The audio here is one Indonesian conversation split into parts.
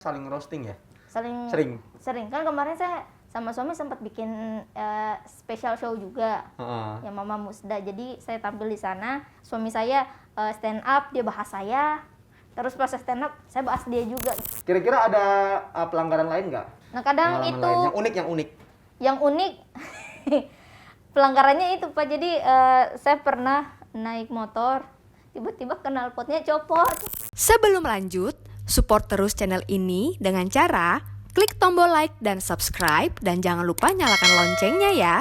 saling roasting ya? Sering kan kemarin saya sama suami sempat bikin special show juga yang Mama Musda. Jadi saya tampil di sana, suami saya stand up, dia bahas saya. Terus pas stand up, saya bahas dia juga. Kira-kira ada pelanggaran lain nggak? Nah kadang Pengalaman itu lain. Yang unik. pelanggarannya itu Pak. Jadi saya pernah naik motor, tiba-tiba knalpotnya copot. Sebelum lanjut, support terus channel ini dengan cara klik tombol like dan subscribe, dan jangan lupa nyalakan loncengnya ya,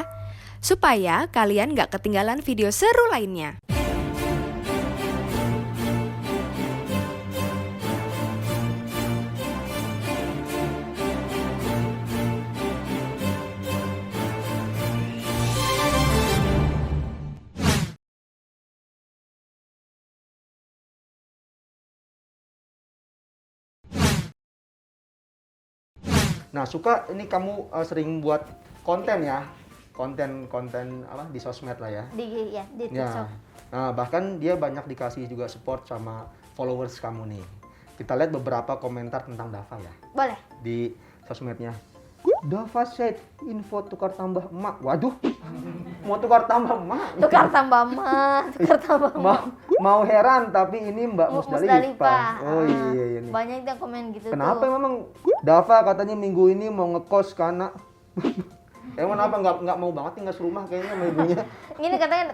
supaya kalian gak ketinggalan video seru lainnya. Nah, suka ini kamu sering buat konten ya? Konten apa di sosmed lah ya? Di TikTok. Nah, bahkan dia banyak dikasih juga support sama followers kamu nih. Kita lihat beberapa komentar tentang Dava ya. Boleh. Di sosmednya. Dava said info tukar tambah emak. Waduh. Mau tukar tambah emak. Tukar tambah emak. Mau heran tapi ini Mbak Musdalifah. Oh iya nih. Banyak yang komen gitu. Kenapa tuh. memang Dava katanya minggu ini mau ngekos karena emang apa nggak mau banget tinggal serumah kayaknya sama ibunya. Gini katanya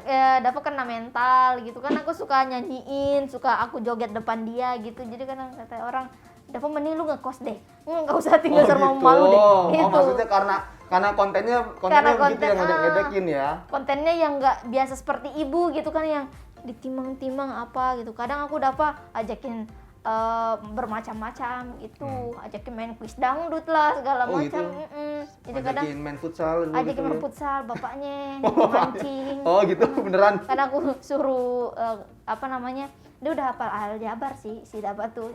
Dava kena mental gitu kan, aku suka nyanyiin, suka aku joget depan dia gitu. Jadi kan kata orang, Dava mending lu ngekos deh. Nggak usah tinggal sama malu deh. Gitu. Oh, maksudnya karena kontennya gitu yang ngedek-ngedekin ya. Kontennya yang nggak biasa seperti ibu gitu kan, yang ditimang-timang apa gitu. Kadang aku Dava ajakin bermacam-macam gitu, ajakin main kuis dangdut lah segala macam. Jadi kadang main futsal main futsal, bapaknya mancing. Oh gitu, beneran. Karena aku suruh dia udah hafal aljabar si Dava tuh.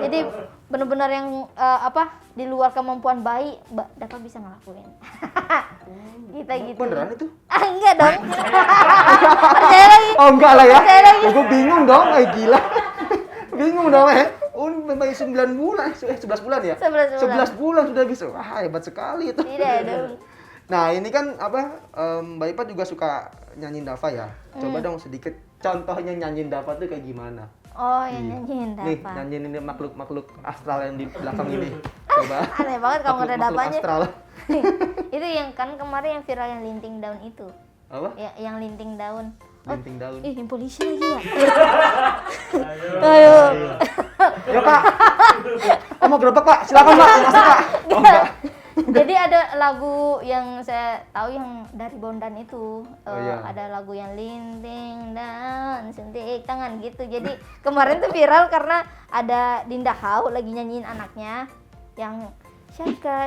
Jadi benar-benar yang di luar kemampuan bayi Dava bisa ngelakuin. Kita gitu. Beneran itu? Enggak dong. Percaya lagi. Oh enggak lah ya. Percaya lagi. Gue bingung dong, gila. Bingung dong Oh, bayi 9 bulan, 11 bulan ya? 11 bulan sudah bisa. Wah, hebat sekali itu. Tidak dong. Nah, ini kan Mbak Ipa juga suka nyanyiin Dava ya. Coba dong sedikit contohnya nyanyiin Dava tuh kayak gimana? Oh, yang nyanyiin Dava. Nih, nyanyiin ini makhluk astral yang di belakang ini. Coba. Aneh banget kalau ada Davanya. Astral. Itu yang kan kemarin yang viral yang linting daun itu. Apa? Ya, yang linting daun. Linting daun. Ih, polisi lagi ya. Ayo. Ya, Pak. Mau gerobak, Pak. Silakan, Pak. Masuk, Pak. Oh, enggak. Jadi ada lagu yang saya tahu yang dari Bondan itu, iya. ada lagu yang linting dan sentik tangan gitu. Jadi kemarin tuh viral karena ada Dinda Hau lagi nyanyiin anaknya yang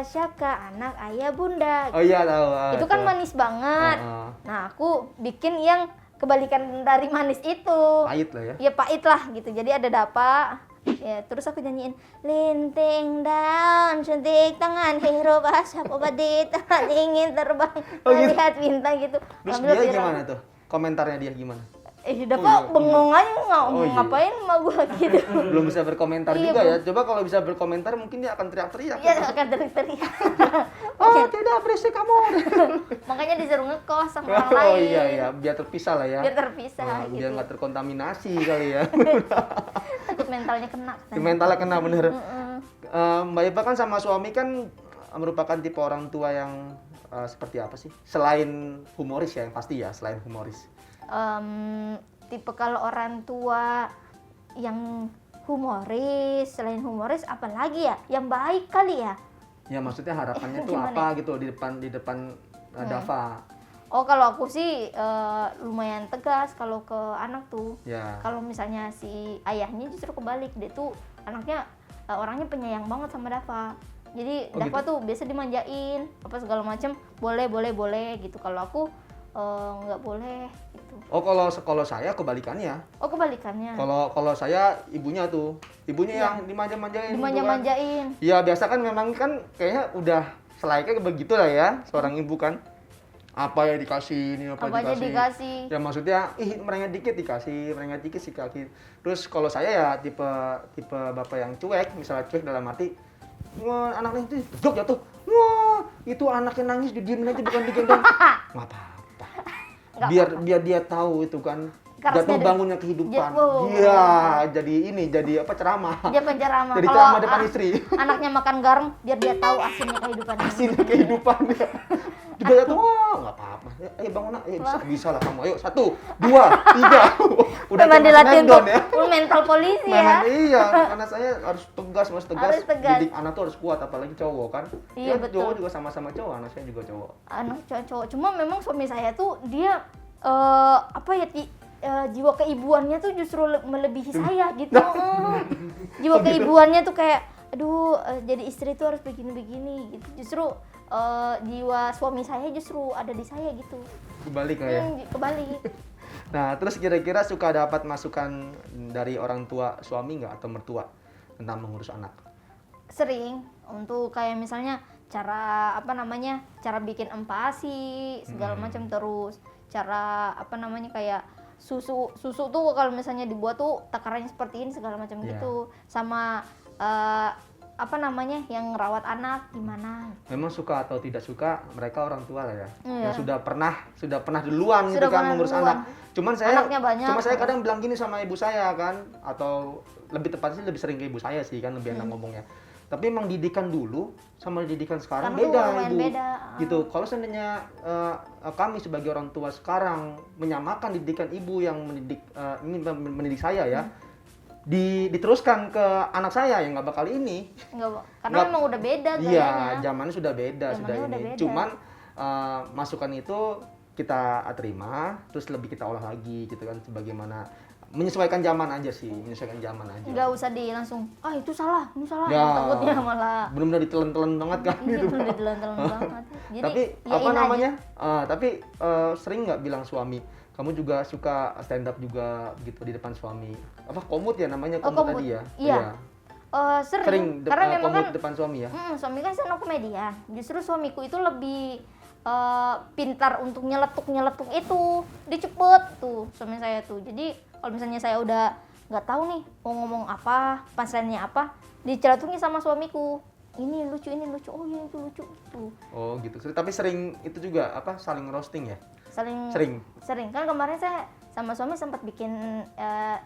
Syaka anak ayah bunda. Oh iya tahu. Itu kan manis banget. Nah aku bikin yang kebalikan dari manis itu. Pahit lah ya. Ya pahit lah gitu. Jadi ada Dava. Ya, terus aku nyanyiin linting daun suntik tangan hirup asap obat di tangan ingin terbang melihat bintang gitu. Terus dia gimana tuh? Komentarnya dia gimana? Dava bengong aja ngapain sama gua gitu. Belum bisa berkomentar juga ya. Coba kalau bisa berkomentar mungkin dia akan teriak-teriak. Iya, akan teriak-teriak. Oh, tidak berisik kamu. Makanya disuruh ngekos sama orang lain. Oh iya, biar terpisah lah ya. Biar terpisah gitu. Biar nggak terkontaminasi kali ya. Takut mentalnya kena. Mentalnya kena bener. Mbak Ipa kan sama suami kan merupakan tipe orang tua yang seperti apa sih? Selain humoris ya, yang pasti ya, selain humoris. Tipe kalau orang tua yang humoris, selain humoris apalagi ya? Yang baik kali ya? Ya maksudnya harapannya tuh apa gitu di depan Dava. Oh kalau aku sih lumayan tegas kalau ke anak tuh. Ya. Kalau misalnya si ayahnya justru kebalik, dia tuh anaknya orangnya penyayang banget sama Dava. Jadi Dava gitu? tuh biasa dimanjain apa segala macam, boleh gitu. Kalau aku nggak boleh gitu. Oh kalau saya kebalikannya. Oh kebalikannya. Kalau saya ibunya yang dimanja-manjain. Dimanja-manjain. Iya biasa kan memang kan kayaknya udah selayaknya begitu lah ya seorang ibu kan. apa ya dikasih ini apa aja dikasih. Ya maksudnya merengek dikit dikasih, merengek dikit sih kaki. Terus kalau saya ya tipe bapak yang cuek, misalnya cuek dalam arti wah anaknya itu jok jatuh, wah itu anaknya nangis didiemin aja bukan digendong. Nggak apa-apa, biar dia tahu itu kan jatuh bangunnya kehidupan. Iya, jadi ceramah. Dia penceramah. Jadi ceramah depan istri. Anaknya makan garam biar dia tahu asinnya kehidupan. Asinnya kehidupan. Juga jatuh, wah nggak apa-apa. Ayo bangun nak, bisa lah kamu. Ayo 1, 2, 3. Udah memang dilatih untuk ya. Mental polisi ya. Iya, karena saya harus tegas. Harus tegas. Didik anak tuh harus kuat, apalagi cowok kan. Iya, betul. Cowok juga sama-sama cowok, anak saya juga cowok. Anak cowok. Cuma memang suami saya tuh dia jiwa keibuannya tuh justru melebihi saya gitu. Jiwa keibuannya tuh kayak aduh jadi istri tuh harus begini-begini gitu. Justru jiwa suami saya justru ada di saya gitu. Kebalik lah ya. Kebalik. Nah, terus kira-kira suka dapat masukan dari orang tua suami nggak atau mertua tentang mengurus anak? Sering, untuk kayak misalnya cara cara bikin empasi segala macam, terus cara kayak susu tuh kalau misalnya dibuat tuh takarannya seperti ini segala macam gitu, sama yang rawat anak gimana. Memang suka atau tidak suka mereka orang tua lah ya. Yang sudah pernah duluan gitu kan mengurus anak. Cuman saya kadang bilang gini sama ibu saya kan, atau lebih tepatnya lebih sering ke ibu saya sih kan, lebih enak ngomongnya. Tapi emang didikan dulu sama didikan sekarang beda ibu. Gitu. Kalau seandainya kami sebagai orang tua sekarang menyamakan didikan ibu yang mendidik saya ya, diteruskan ke anak saya yang nggak bakal ini. Karena memang udah beda gayanya. Iya, zamannya sudah beda. Cuman masukan itu kita terima, terus lebih kita olah lagi gitu kan, sebagaimana menyesuaikan zaman aja sih, Nggak usah langsung, itu salah, ini salah. Ya, takutnya malah benar-benar ditelen-telen banget kan gitu. Benar ditelen-telen banget. Jadi, tapi sering nggak bilang suami, kamu juga suka stand up juga gitu di depan suami. Komut ya namanya, komut tadi ya? Iya. Sering karena memang kan depan suami ya? Suami kan stand up komedian. Justru suamiku itu lebih pintar untuk nyeletuk itu, dia cepet tuh suami saya tuh. Jadi kalau misalnya saya udah nggak tahu nih mau ngomong apa, punchline-nya apa, diceletukin sama suamiku. Ini lucu, oh iya itu lucu gitu. Oh gitu. Tapi sering itu juga saling roasting ya? Sering. Kan kemarin saya sama suami sempat bikin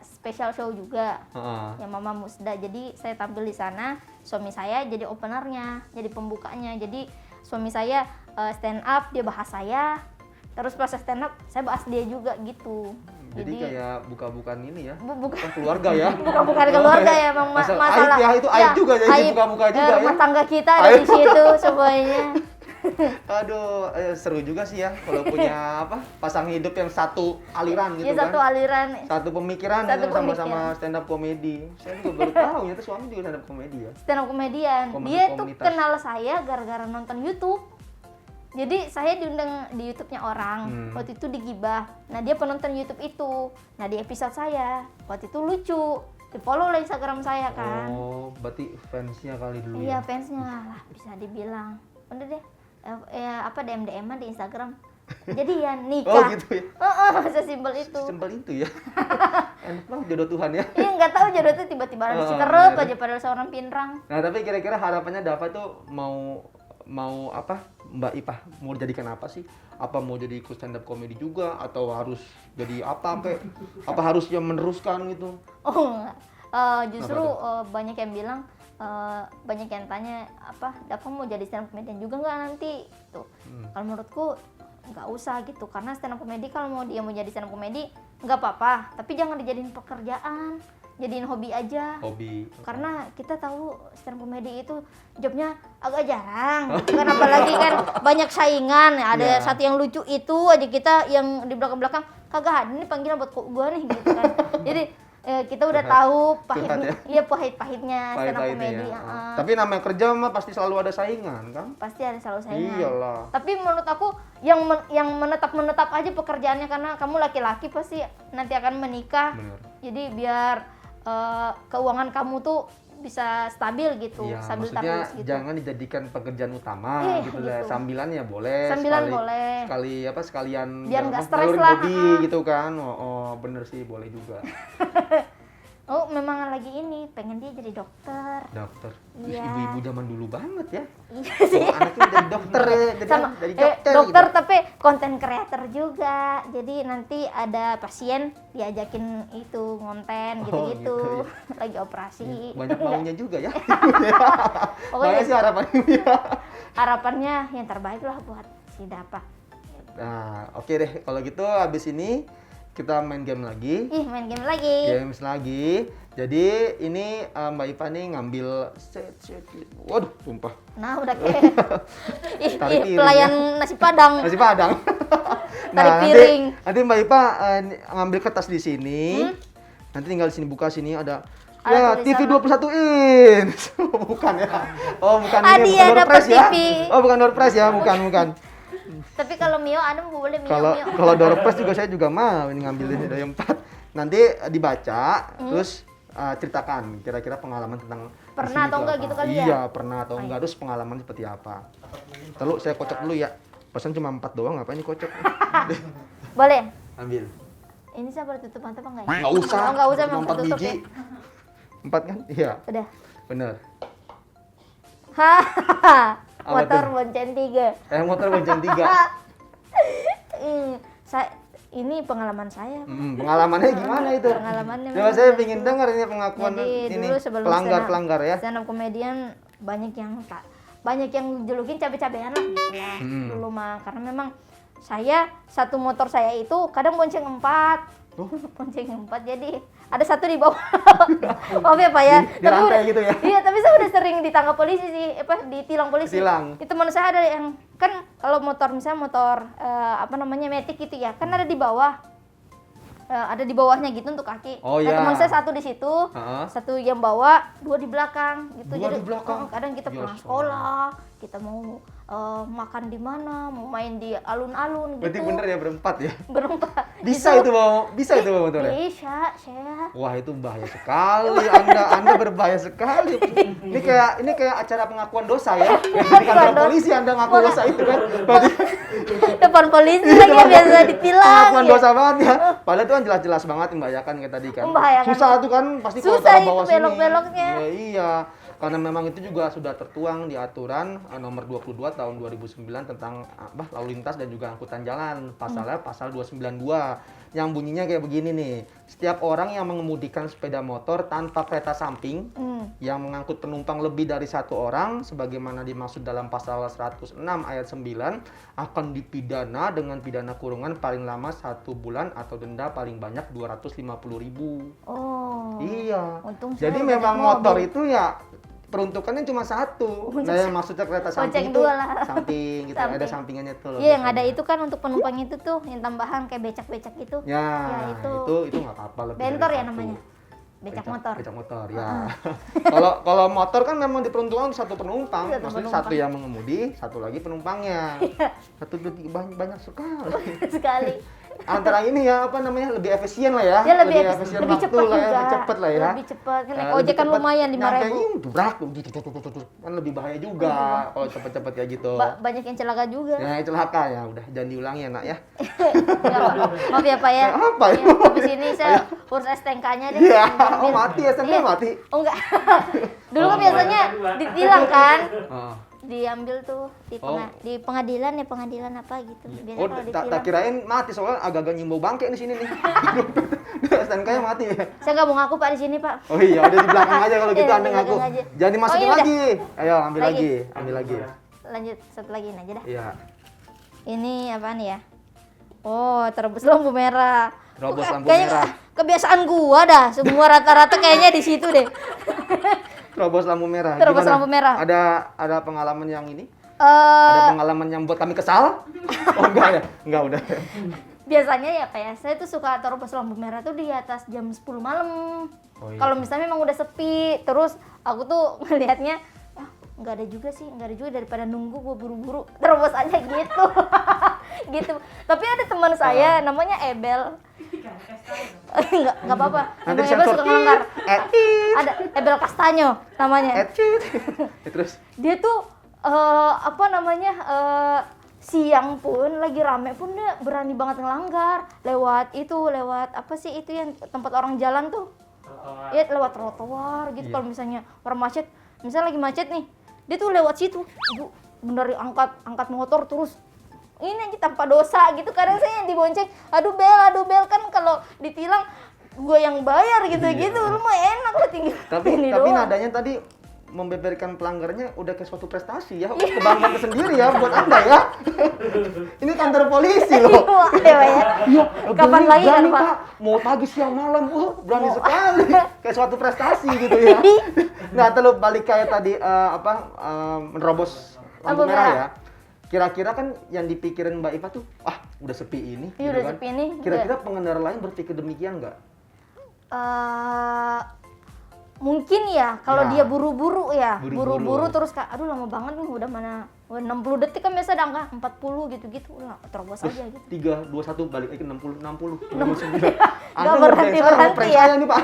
special show juga, yang Mama Musda. Jadi saya tampil di sana, suami saya jadi openernya, jadi pembukanya. Jadi suami saya stand up, dia bahas saya, terus pas stand up saya bahas dia juga gitu. Jadi kayak buka-bukaan ini ya, bukan keluarga ya. Bukan keluarga ya, Bang. Masalah aib ya, itu aib juga jadi buka-buka juga ya. Rumah tangga kita ada di situ semuanya. Aduh, seru juga sih ya kalau punya pasang hidup yang satu aliran gitu kan. Satu aliran. Satu pemikiran gitu, sama-sama stand up komedi. Saya juga baru tahu ya, suami juga stand up komedi ya. Stand up komedian. Dia tuh kenal saya gara-gara nonton YouTube. Jadi saya diundang di YouTube-nya orang, waktu itu digibah. Nah dia penonton YouTube itu. Nah di episode saya, waktu itu lucu. Di-follow lah Instagram saya kan. Oh, berarti fansnya kali dulu ya? Iya, fansnya lah bisa dibilang. Udah deh, DM-DM di Instagram. Jadi ya nikah. Oh gitu ya? Sesimpel itu. Sesimpel itu ya? Enak banget jodoh Tuhan ya? Iya nggak tahu jodoh itu tiba-tiba ada Citerep aja padahal seorang Pinrang. Nah tapi kira-kira harapannya Dava tuh mau Mbak Ipah mau dijadikan apa sih? Apa mau jadi ikut stand up comedy juga atau harus jadi apa harusnya meneruskan gitu? Justru banyak yang bilang, banyak yang tanya Dava mau jadi stand up comedian juga nggak nanti? Tuh. Kalau menurutku nggak usah gitu, karena stand up comedy kalau mau jadi stand up comedy nggak apa-apa, tapi jangan dijadiin pekerjaan. Jadiin hobi aja. Karena kita tahu stand up comedy itu jobnya agak jarang. Kan apalagi kan banyak saingan. Ada satu yang lucu itu aja, kita yang di belakang-belakang kagak ada nih panggilan buat gua nih gitu kan. Jadi kita udah tahu pahit-pahitnya stand up comedy. Tapi namanya kerja mah pasti selalu ada saingan kan? Pasti ada selalu saingan. Iyalah. Tapi menurut aku yang menetap aja pekerjaannya, karena kamu laki-laki pasti nanti akan menikah. Bener. Jadi biar keuangan kamu tuh bisa stabil gitu, ya, stabil maksudnya terus gitu. jangan dijadikan pekerjaan utama gitu lah. Gitu. Sambilan ya boleh. Sambilan boleh. Sekalian biar nggak stres lah. hobi gitu kan. Oh, bener sih boleh juga. Oh, memang lagi ini pengen dia jadi dokter. Dokter. Iya. Ibu-ibu zaman dulu banget ya. Iya sih. Anaknya jadi dokter ya, jadi dokter. Dokter gitu. tapi konten creator juga. Jadi nanti ada pasien diajakin itu ngonten gitu-gitu. Gitu, ya. Lagi operasi. Banyak maunya juga ya. Pokoknya Banyak sih harapannya. harapannya yang terbaik lah buat si Dapa. Nah, oke deh. Kalau gitu habis ini kita main game lagi. Main game lagi. Games lagi. Jadi ini Mbak Ipa nih ngambil waduh, tumpah. Nah, udah kayak Tarik piring, pelayan nasi Padang. Nasi Padang. Tarik piring. Nanti Mbak Ipa ngambil kertas di sini. Nanti tinggal di sini buka sini ada TV 21 inch. Bukan ya. Oh, bukan ini bukan door prize ya. Oh, bukan door prize ya, bukan. Tapi kalau Mio ada boleh Mio. Kalau door prize juga saya juga mau ini ngambil ini dari 4. Nanti dibaca terus ceritakan kira-kira pengalaman tentang pernah atau enggak gitu kali ya? Iya, pernah atau enggak, terus pengalaman seperti apa. Lalu saya kocok dulu ya. Pesan cuma 4 doang, ngapain ini kocok? Boleh. Ambil. Ini saya boleh tutup mata apa enggak ya? Enggak usah. Enggak usah, Cuma 4 tutup biji. ya. 4 kan? Iya. Udah. Bener. Hahaha. Apa Motor tuh? bonceng 3. Motor bonceng 3. Ini pengalaman saya. Pengalamannya gimana itu? Pengalamannya Coba saya ingin dengar ini pengakuan Jadi ini dulu sebelum pelanggar ya. stand up comedian banyak yang julukin cabe-cabean lah gitu ya. Dulu mah karena memang satu motor saya itu kadang bonceng 4. Bonceng 4 jadi ada satu di bawah. Maaf ya Pak ya. Di rantai gitu ya. Iya, tapi saya udah sering ditangkap polisi sih, ditilang polisi. Ditilang. Itu teman saya ada yang kan kalau motor misalnya motor Matic gitu ya, kan ada di bawah. Ada di bawahnya gitu untuk kaki. Oh, nah, iya. teman saya satu di situ, satu yang bawa, 2 di belakang gitu. Dua Jadi di belakang? kadang kita pulang sekolah, kita mau makan di mana, mau main di alun-alun gitu. Berarti bener ya berempat ya? Berempat. Bisa itu bawa motornya? Bisa, saya. Wah, itu bahaya sekali. Anda berbahaya sekali. Ini kayak acara pengakuan dosa ya. Di kantor polisi Anda ngaku dosa itu kan. Berarti Depan polisi lagi biasa ditilang. pengakuan Ya. dosa banget ya. Padahal itu kan jelas-jelas banget membahayakan kayak tadi kan. Membahayakan. Susah tuh kan pasti kalau Susah taruh itu bawah sini. belok-beloknya. Ya, iya. Karena memang itu juga sudah tertuang di aturan nomor 22 tahun 2009 tentang lalu lintas dan juga angkutan jalan. Pasalnya pasal 292 yang bunyinya kayak begini nih. Setiap orang yang mengemudikan sepeda motor tanpa kereta samping yang mengangkut penumpang lebih dari 1 orang sebagaimana dimaksud dalam pasal 106 ayat 9 akan dipidana dengan pidana kurungan paling lama 1 bulan atau denda paling banyak 250.000. Oh. Iya. Untung Jadi saya memang udah motor mobil. itu ya peruntukannya cuma 1. Nah, yang maksudnya kereta samping itu 2 lah. samping gitu, Samping. ada sampingannya tuh. Iya, yang ada itu kan untuk penumpang itu tuh yang tambahan kayak becak-becak gitu. Ya, itu itu nggak apa-apa lebih bentor dari ya 1. namanya. Becak motor. Becak motor ya. Kalau motor kan memang diperuntukkan 1 penumpang, maksudnya 1 yang mengemudi, 1 lagi penumpangnya. Satu lebih banyak Sekali. Antara ini ya lebih efisien lah ya. Dia lebih efisien lebih waktu cepat lah ya, juga. lebih cepat lah ya. Lebih cepat. Kan naik Lebih ojek kan cepat. lumayan 5.000. Dubrak kan lebih bahaya juga kalau cepet-cepet kayak gitu. Banyak yang celaka juga. Ya celaka ya, udah jangan diulangi ya nak ya. Ya, maaf ya Pak ya. Apa ya? Habis ini saya urus STNK-nya deh. Iya, oh mati STNK Iya. mati. Oh enggak. Dulu kan biasanya ditilang kan. Oh. Diambil tuh di pengadilan apa gitu. Biasanya Oh, kalau tak ditilang. kirain mati soalnya agak-agak nyimbau bangke di sini nih. STNK-nya mati ya. Saya nggak mau ngaku Pak di sini Pak. Oh iya, udah di belakang aja kalau gitu Iya, Anda di ngaku. belakang aja. Jangan dimasukin Oh, iya, lagi. Ayo ambil Lagi. lagi. Lanjut satu lagi aja dah. Iya. Ini apaan ya? Oh, terobos lampu merah. Terobos lampu Kayaknya merah. kebiasaan gua dah. Semua rata-rata kayaknya di situ deh. Terobos lampu merah. Terobos Gimana? lampu merah. Ada pengalaman yang ini? Ada pengalaman yang buat kami kesal? Oh enggak ya? Enggak udah. Biasanya ya kayak saya tuh suka terobos lampu merah tuh di atas jam 10 malam. Oh, iya. Kalau misalnya memang udah sepi, terus aku tuh ngelihatnya nggak ada juga daripada nunggu gua buru-buru terobos aja gitu. Gitu. Tapi ada teman saya namanya Ebel. Nggak apa-apa. Nanti Emang Ebel suka ngelanggar. Etit. Ada Ebel Castanyo namanya. Etit. Terus Dia tuh siang pun lagi rame pun dia berani banget ngelanggar lewat apa sih itu yang tempat orang jalan tuh. Iya, lewat trotoar gitu. Kalau misalnya orang macet, misalnya lagi macet nih, dia tuh lewat situ. Bu, bener angkat motor terus ini aja tanpa dosa gitu. Kadang saya yang dibonceng, aduh bel kan kalau ditilang gue yang bayar gitu lu mah enak lah tinggal tapi nadanya tadi membeberkan pelanggarnya udah kayak suatu prestasi ya, kebanggaan tersendiri ya buat Anda ya. Ini kantor polisi loh. Iya, kapan lagi kan Pak? Mau pagi siang malam, berani sekali. Kayak suatu prestasi gitu ya. Nah, terus balik kayak tadi menerobos lampu merah ya. Kira-kira kan yang dipikirin Mbak Ipa tuh, udah sepi ini. Iya, gitu udah kan. sepi ini. Kira-kira pengendara lain berpikir demikian nggak? Mungkin ya kalau dia buru-buru terus kayak aduh lama banget nih udah mana 60 detik kan biasa ada angka 40 gitu-gitu lah terobos aja gitu. 3 2 1 balik lagi 60 69. Enggak berhenti ya. Nih, Pak.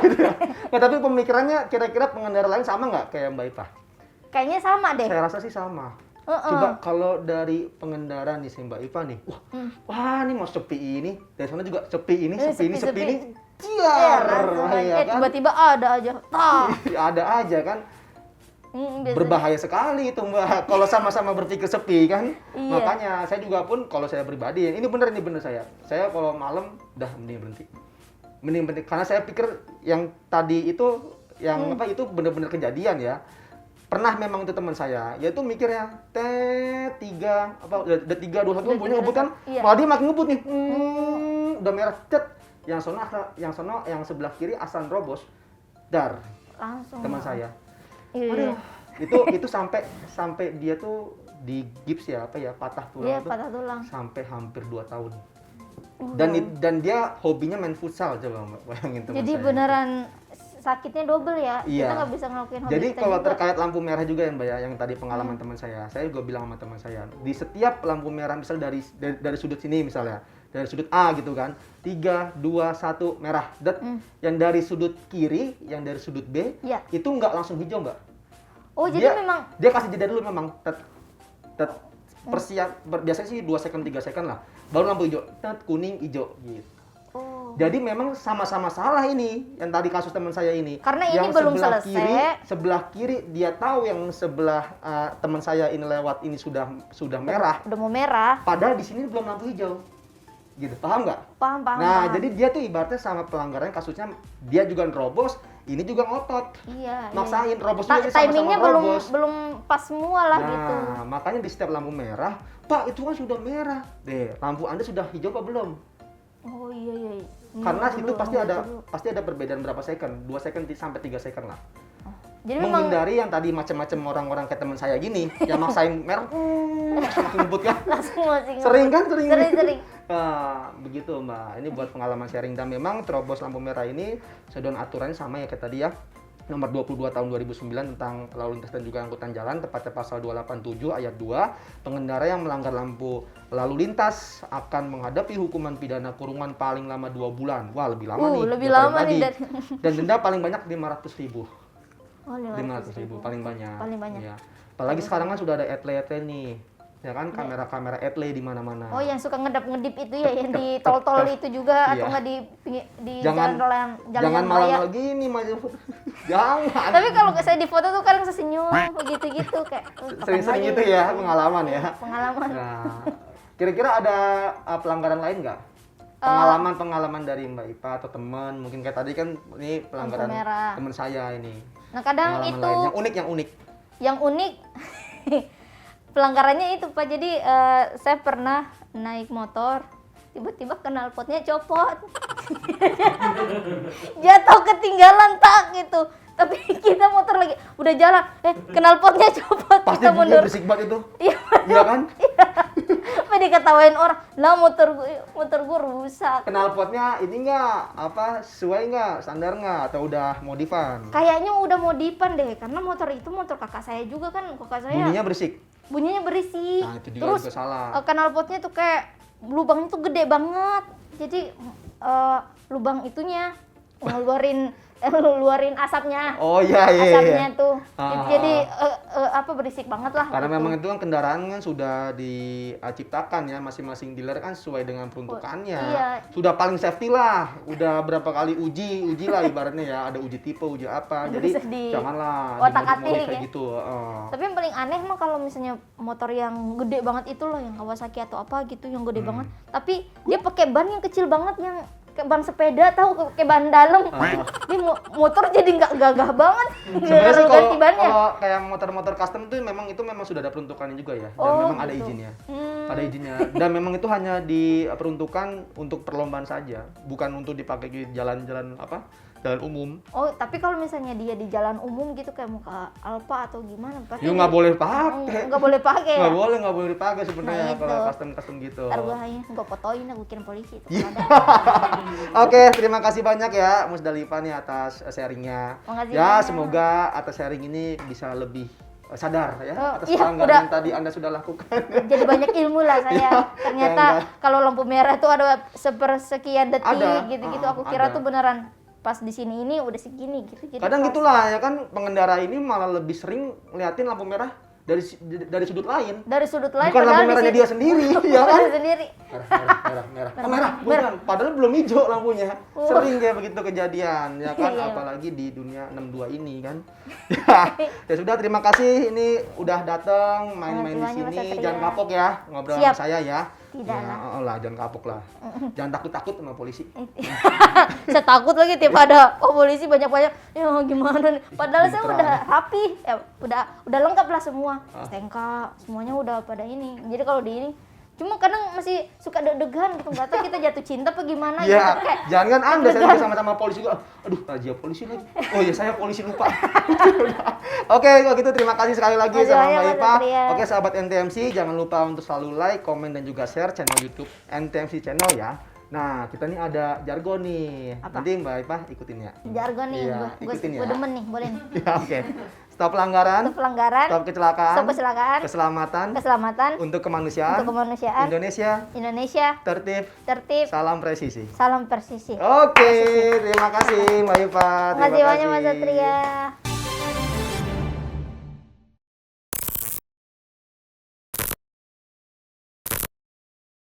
Nah, tapi pemikirannya kira-kira pengendara lain sama nggak kayak Mbak Ipa? Kayaknya sama deh. Saya rasa sih sama. Coba kalau dari pengendara nih si Mbak Ipa nih. Wah, ini mau sepi ini. Dari sana juga sepi ini. Ciar, ya kan? Tiba-tiba ada aja. Ada aja kan. Berbahaya sekali itu Mbak. Kalau sama-sama berpikir sepi kan. Iya. Makanya saya juga pun kalau saya pribadi, ini bener saya. Saya kalau malam udah mending berhenti. Karena saya pikir yang tadi itu itu bener-bener kejadian ya. Pernah memang itu teman saya, yaitu mikirnya T3 udah 3 2 1 bunyi ngebut kan. Malah dia makin ngebut nih. Udah merah cet. Yang sebelah kiri asal robos dar langsung teman saya. Iya. Itu sampai dia tuh di gips ya patah tulang. Iya, patah tulang. Sampai hampir 2 tahun. Dan dia hobinya main futsal, coba bayangin teman Jadi saya. beneran sakitnya double ya. Iya. Kita nggak bisa ngelakuin hobi Jadi kita kalau juga. terkait lampu merah juga ya Mbak ya, yang tadi pengalaman teman saya juga bilang sama teman saya, di setiap lampu merah misal dari sudut sini misalnya, dari sudut A gitu kan, 3, 2, 1 merah, yang dari sudut kiri, yang dari sudut B, itu nggak langsung hijau Mbak. Oh jadi memang dia kasih jeda dulu memang, biasanya sih 2 second 3 second lah, baru lampu hijau, kuning hijau gitu. Jadi memang sama-sama salah ini yang tadi kasus teman saya ini. Karena yang ini belum selesai. Sebelah kiri dia tahu yang sebelah teman saya ini lewat ini sudah merah. Udah mau merah. Padahal di sini belum lampu hijau. Gitu. Paham nggak? Paham. Nah, jadi dia tuh ibaratnya sama pelanggarannya kasusnya dia juga nerobos, ini juga ngotot. Iya. Maksain robos juga sama-sama timingnya robos. belum pas semua lah gitu. Nah, makanya di setiap lampu merah, Pak itu kan sudah merah. Lampu Anda sudah hijau apa belum? Oh iya. Karena situ pasti ada perbedaan berapa second, 2 second sampai 3 second lah. Jadi menghindari yang tadi macam-macam orang-orang kayak teman saya gini yang maksain merah, makin ngebut kan? Sering kan? Sering. Nah, begitu Mbak. Ini buat pengalaman sharing dan memang terobos lampu merah ini sesuai aturannya sama ya kayak tadi ya. Nomor 22 tahun 2009 tentang lalu lintas dan juga angkutan jalan, tepatnya pasal 287 ayat 2, pengendara yang melanggar lampu lalu lintas akan menghadapi hukuman pidana kurungan paling lama 2 bulan. Wah, lebih lama nih. Lebih lama nih. Dan denda paling banyak 500.000. Oh, 500.000 paling banyak. Ya. Apalagi sekarang kan sudah ada etle nih. Ya kan, kamera-kamera etle di mana-mana. Oh, yang suka ngedip-ngedip itu ya, yang di tol-tol itu juga atau enggak di jalan jangan malam lagi nih maju. Jangan. Tapi kalau saya di foto tuh kadang sesenyum begitu kayak sering-sering itu ya pengalaman ya. Pengalaman. Nah, kira-kira ada pelanggaran lain nggak? Pengalaman dari Mbak Ipa atau teman, mungkin kayak tadi kan ini pelanggaran teman saya ini. Nah, kadang itu yang unik pelanggarannya itu Pak. Jadi saya pernah naik motor, tiba-tiba knalpotnya copot. Jatuh ketinggalan gitu. Tapi kita motor lagi udah jalan, knalpotnya copot. Pasti kita mundur. Berisik banget itu. Iya kan? Apa diketawain orang, lah motor gue rusak. Knalpotnya ini sesuai nggak, standar nggak, atau udah modifan? Kayaknya udah modifan deh, karena motor itu motor kakak saya juga kan, kakak saya. Bunyinya berisik. Nah, itu terus juga salah. Knalpotnya tuh kayak lubangnya tuh gede banget. Jadi lubang itunya ngeluarin asapnya. Oh iya. Asapnya tuh. Jadi berisik banget lah. Karena gitu. memang itu kan kendaraan kan sudah diciptakan ya, masing-masing dealer kan sesuai dengan peruntukannya. Iya. Sudah paling safety lah. Udah berapa kali uji lah ibaratnya ya, ada uji tipe, uji apa. Jadi janganlah otak-atik kayak ya. Gitu. Tapi yang paling aneh mah kalau misalnya motor yang gede banget itu loh, yang Kawasaki atau apa gitu, yang gede banget. Tapi dia pakai ban yang kecil banget, yang kayak ban sepeda, tahu, kayak ban dalam. Ini motor jadi nggak gagah banget. Sebenarnya sih kalau kayak motor-motor custom tuh memang sudah ada peruntukannya juga ya, dan memang ada izinnya. Ada izinnya. Dan memang itu hanya diperuntukkan untuk perlombaan saja, bukan untuk dipakai di jalan-jalan jalan umum. Oh, tapi kalau misalnya dia di jalan umum gitu kayak muka Alfa atau gimana? Ya nggak boleh pakai. Nggak boleh pakai. Nggak boleh dipakai sebenarnya kalau custom gitu. Ntar gue fotoin, aku kirim polisi itu. Oke, terima kasih banyak ya Musdalifah nih atas sharingnya. Ya, semoga atas sharing ini bisa lebih sadar ya atas pelanggaran yang tadi Anda sudah lakukan. Jadi banyak ilmu lah saya. Ternyata kalau lampu merah tuh ada sepersekian detik gitu-gitu. Aku kira tuh beneran pas di sini ini udah segini gitu. Jadi kadang gitulah ya kan, pengendara ini malah lebih sering ngeliatin lampu merah dari sudut lain. Dari sudut lain. Bukan lampu merahnya dia sendiri, ya kan? Sendiri. Merah, bukan. Padahal belum hijau lampunya. Sering kayak begitu kejadian, ya kan? Apalagi di dunia 62 ini kan. Ya sudah, terima kasih ini udah datang main-main di sini. Jangan kapok ya ngobrol sama saya ya. Tidak lah, jangan kapok lah. Jangan takut-takut sama polisi. Saya takut lagi tiap ada polisi banyak-banyak. Ya gimana nih? Padahal saya udah rapi, ya udah lengkap lah semua. STNK semuanya udah pada ini. Jadi kalau di ini cuma kadang masih suka deg-degan gitu, nggak tahu kita jatuh cinta apa gimana ya, gitu kayak. Jangan Anda saya sama-sama polisi juga. Aduh, razia polisi lagi. Oh iya, saya polisi lupa. Oke, kalau gitu terima kasih sekali lagi sama Mbak Ipa. Oke, sahabat NTMC, jangan lupa untuk selalu like, komen dan juga share channel YouTube NTMC Channel ya. Nah, kita nih ada jargon nih. Nanti Mbak Ipa ikutin ya. Jargon nih, gue demen nih, boleh nih. Ya, oke. Stop pelanggaran. Stop kecelakaan. Keselamatan. Untuk kemanusiaan. Indonesia. Tertib. Salam presisi. Salam presisi. Oke, terima kasih Mbak Ipa. Terima kasih banyak Mas Satria.